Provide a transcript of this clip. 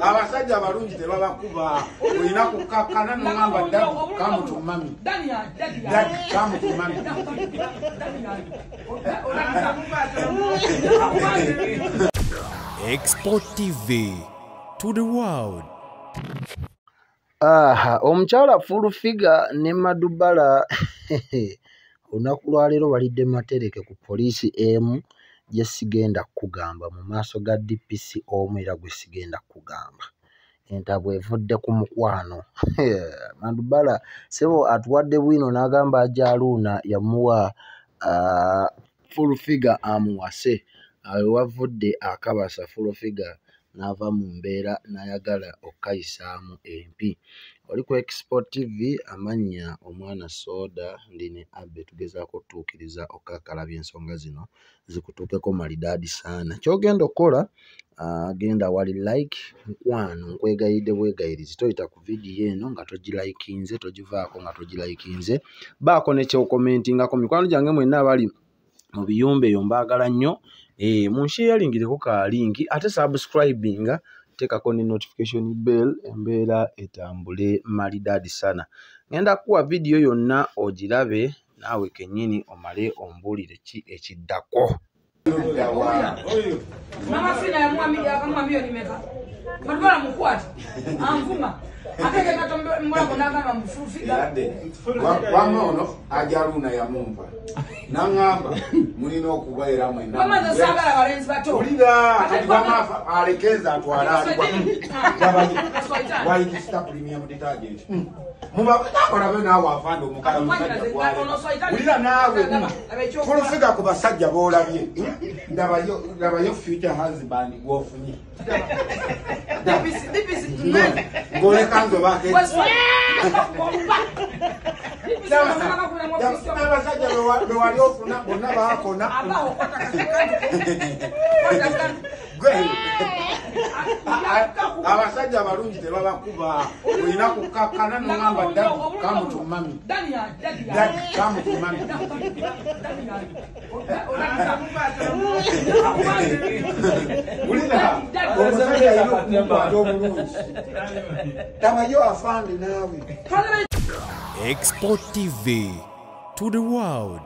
abasajja abalungi tebabakuba olina kukakkana nogamba dadi kamutumami kamutumami Export TV to the world. Omukyala full figure ne Madubala olunaku lwaleero walidde matereke ku poliisi emu gye sigenda kugamba mu maaso ga DPC omu era gwe sigenda kugamba. Entabwe evudde ku mukwano. Madubala sebo atuwadde bwino n'agamba Ajaluuna yamuwa full figure amuwase. Awo wavudde akabasa full figure n'ava mu mbeera n'ayagala okukayisaamu empi. Oli ku Export TV amannya omwana Soda ndine Abbe tugezaako okutuukiriza okkakalabya ensonga zino zikutuukeko malidaadi saana. Ky'ogenda okukola genda wali like nkwano nkwegayidde bwegayirizi toyita ku vidiyo eno nga togirayikinze togivaako nga togirayikinze baako ne kyokomentingako. Mikwano gyange mwenna abali mu biyumba eyo mbaagala nnyo. Munsharingireko ka linki ate subscribinga tekako ne notification bell embeera etambule malidaadi sana. Ngenda kuwa video yonna ogirabe naawe kennyini omale ombuulire ki ekiddako. Mama Fina ya mwami nimeka. Madubala mukwati. Anvuma. Ateke katombe mwako nagamba mfufiga. Wamono Ajaluuna yamumpa. Nangamba mulina okubaera mwena. Mama zasagala balenzi bato. Ulira wamafa alekeza atwala. Why this stop premium detergent? Muba nakola bena awafando omukala musajja kwa. Ulira naawe. Full figure ku basajja boolabye. Ndabayo future husband gwofunye. DPC Ngole kanzo bake. Abasajja bewali ofuna bonna baakona. Abasajja abalungi tebabakuba olina kukakkana nogamba dadi kamutumami kamutumami. Ulina omusajja alina okukwata omulungi tabayo afande naawe. Export TV to the world.